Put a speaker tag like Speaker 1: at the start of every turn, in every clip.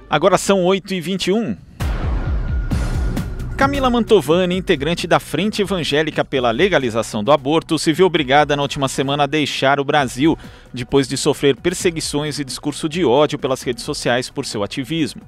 Speaker 1: Agora são 8h21. Camila Mantovani, integrante da Frente Evangélica pela Legalização do Aborto, se viu obrigada na última semana a deixar o Brasil, depois de sofrer perseguições e discurso de ódio pelas redes sociais por seu ativismo.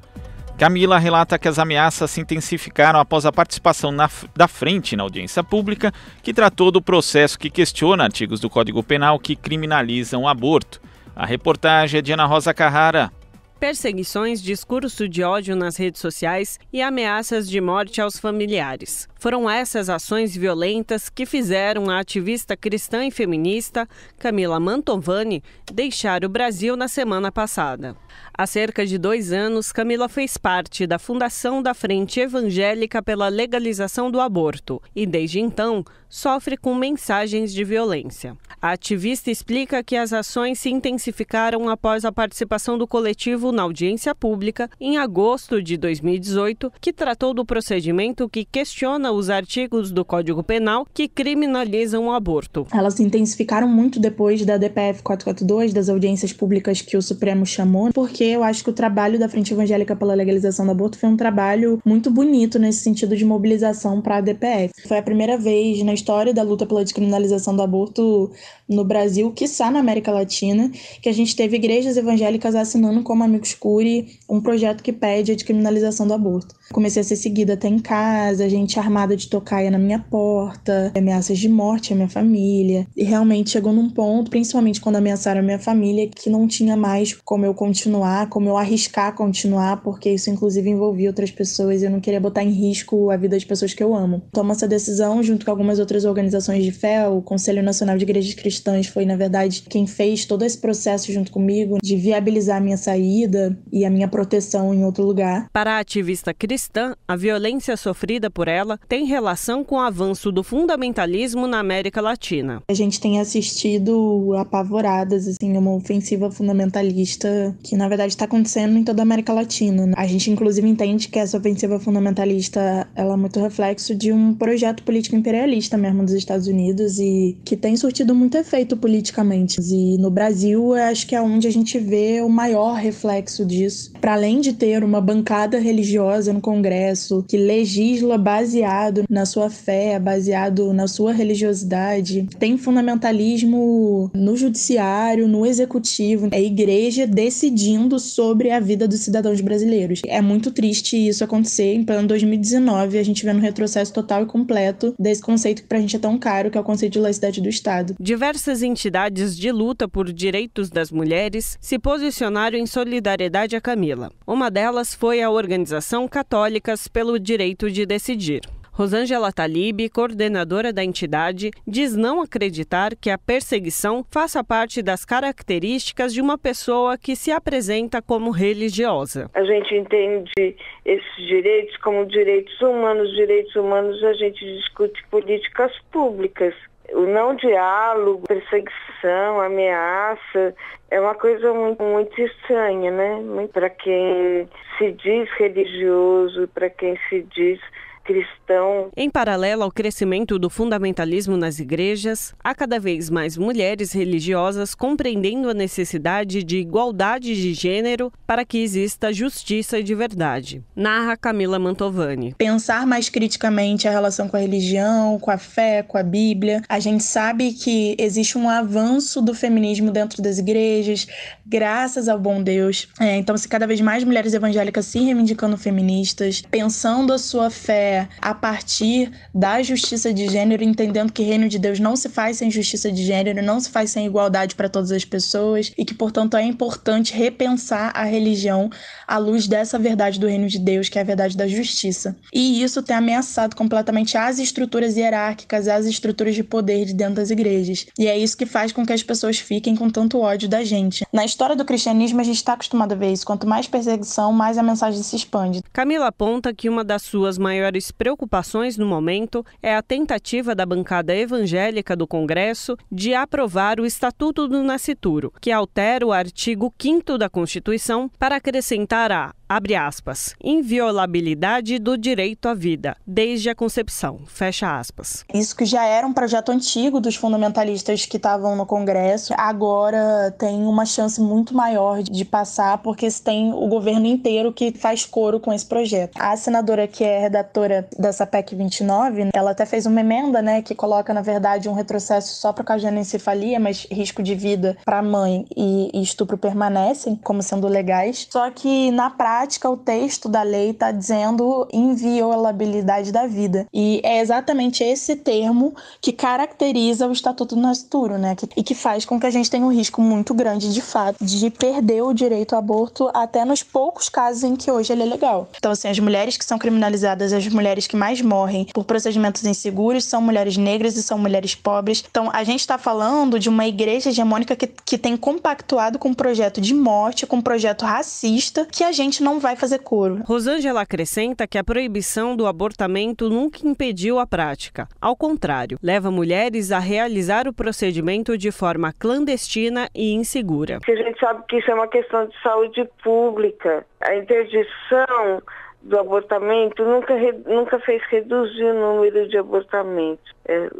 Speaker 1: Camila relata que as ameaças se intensificaram após a participação da frente na audiência pública, que tratou do processo que questiona artigos do Código Penal que criminalizam o aborto. A reportagem é de Ana Rosa Carrara.
Speaker 2: Perseguições, discurso de ódio nas redes sociais e ameaças de morte aos familiares. Foram essas ações violentas que fizeram a ativista cristã e feminista Camila Mantovani deixar o Brasil na semana passada. Há cerca de 2 anos, Camila fez parte da fundação da Frente Evangélica pela Legalização do Aborto e, desde então, sofre com mensagens de violência. A ativista explica que as ações se intensificaram após a participação do coletivo na audiência pública em agosto de 2018, que tratou do procedimento que questiona os artigos do Código Penal que criminalizam o aborto.
Speaker 3: Elas se intensificaram muito depois da DPF 442, das audiências públicas que o Supremo chamou, porque eu acho que o trabalho da Frente Evangélica pela Legalização do Aborto foi um trabalho muito bonito nesse sentido de mobilização para a DPF. Foi a primeira vez na história da luta pela descriminalização do aborto no Brasil, quiçá na América Latina, que a gente teve igrejas evangélicas assinando como Amicus Curiae um projeto que pede a descriminalização do aborto. Comecei a ser seguida até em casa, gente armada de tocaia na minha porta, ameaças de morte à minha família. E realmente chegou num ponto, principalmente quando ameaçaram a minha família, que não tinha mais como eu continuar, como eu arriscar continuar, porque isso inclusive envolvia outras pessoas e eu não queria botar em risco a vida das pessoas que eu amo. Tomo essa decisão junto com algumas outras organizações de fé. O Conselho Nacional de Igrejas Cristãs foi, na verdade, quem fez todo esse processo junto comigo de viabilizar a minha saída e a minha proteção em outro lugar.
Speaker 2: Para a ativista cristã, a violência sofrida por ela tem relação com o avanço do fundamentalismo na América Latina.
Speaker 3: A gente tem assistido apavoradas, assim, uma ofensiva fundamentalista que, na verdade, está acontecendo em toda a América Latina. A gente, inclusive, entende que essa ofensiva fundamentalista ela é muito reflexo de um projeto político imperialista mesmo dos Estados Unidos e que tem surtido muito efeito politicamente. E no Brasil, eu acho que é onde a gente vê o maior reflexo disso. Para além de ter uma bancada religiosa no Congresso que legisla baseado na sua fé, baseado na sua religiosidade, tem fundamentalismo no judiciário, no executivo, é a igreja decidindo sobre a vida dos cidadãos brasileiros. É muito triste isso acontecer em pleno 2019, a gente vê um retrocesso total e completo desse conceito que pra gente é tão caro, que é o conceito de laicidade do Estado.
Speaker 2: Diversas entidades de luta por direitos das mulheres se posicionaram em solidariedade a Camila. Uma delas foi a Organização Católicas pelo Direito de Decidir. Rosângela Talib, coordenadora da entidade, diz não acreditar que a perseguição faça parte das características de uma pessoa que se apresenta como religiosa.
Speaker 4: A gente entende esses direitos como direitos humanos a gente discute políticas públicas. O não diálogo, perseguição, ameaça, é uma coisa muito estranha, né? Para quem se diz religioso, para quem se diz cristão.
Speaker 2: Em paralelo ao crescimento do fundamentalismo nas igrejas, há cada vez mais mulheres religiosas compreendendo a necessidade de igualdade de gênero para que exista justiça de verdade. Narra Camila Mantovani.
Speaker 3: Pensar mais criticamente a relação com a religião, com a fé, com a Bíblia. A gente sabe que existe um avanço do feminismo dentro das igrejas, graças ao bom Deus. Então, se cada vez mais mulheres evangélicas se reivindicando feministas, pensando a sua fé a partir da justiça de gênero, entendendo que o reino de Deus não se faz sem justiça de gênero, não se faz sem igualdade para todas as pessoas e que, portanto, é importante repensar a religião à luz dessa verdade do reino de Deus, que é a verdade da justiça. E isso tem ameaçado completamente as estruturas hierárquicas, as estruturas de poder de dentro das igrejas. E é isso que faz com que as pessoas fiquem com tanto ódio da gente. Na história do cristianismo, a gente está acostumado a ver isso. Quanto mais perseguição, mais a mensagem se expande.
Speaker 2: Camila aponta que uma das suas maiores preocupações no momento é a tentativa da bancada evangélica do Congresso de aprovar o Estatuto do Nascituro, que altera o artigo 5º da Constituição para acrescentar a abre aspas, inviolabilidade do direito à vida, desde a concepção, fecha aspas.
Speaker 3: Isso que já era um projeto antigo dos fundamentalistas que estavam no Congresso, agora tem uma chance muito maior de passar, porque tem o governo inteiro que faz coro com esse projeto. A senadora que é redatora dessa PEC 29, ela até fez uma emenda, né, que coloca, na verdade, um retrocesso só para cardioencefalia, mas risco de vida para a mãe e estupro permanecem como sendo legais. Só que, na prática, o texto da lei está dizendo inviolabilidade da vida. E é exatamente esse termo que caracteriza o Estatuto do Nascituro, né, e que faz com que a gente tenha um risco muito grande, de fato, de perder o direito ao aborto até nos poucos casos em que hoje ele é legal. Então, assim, as mulheres que são criminalizadas, as mulheres que mais morrem por procedimentos inseguros são mulheres negras e são mulheres pobres. Então, a gente está falando de uma igreja hegemônica que tem compactuado com um projeto de morte, com um projeto racista, que a gente não vai fazer coro.
Speaker 2: Rosângela acrescenta que a proibição do abortamento nunca impediu a prática. Ao contrário, leva mulheres a realizar o procedimento de forma clandestina e insegura.
Speaker 4: A gente sabe que isso é uma questão de saúde pública. A interdição do abortamento nunca fez reduzir o número de abortamentos.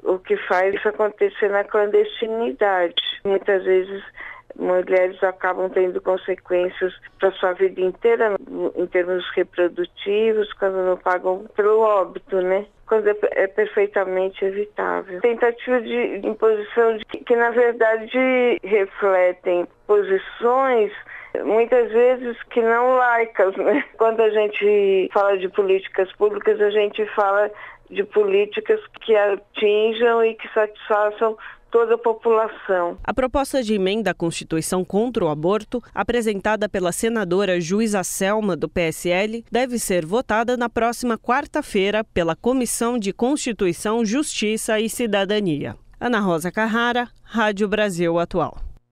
Speaker 4: O que faz isso acontecer na clandestinidade. Muitas vezes mulheres acabam tendo consequências para sua vida inteira em termos reprodutivos, quando não pagam pelo óbito, né? Quando é perfeitamente evitável. Tentativa de imposição que na verdade refletem posições muitas vezes que não laicas, né? Quando a gente fala de políticas públicas, a gente fala de políticas que atinjam e que satisfaçam toda a população.
Speaker 2: A proposta de emenda à Constituição contra o aborto, apresentada pela senadora Juíza Selma, do PSL, deve ser votada na próxima quarta-feira pela Comissão de Constituição, Justiça e Cidadania. Ana Rosa Carrara, Rádio Brasil Atual.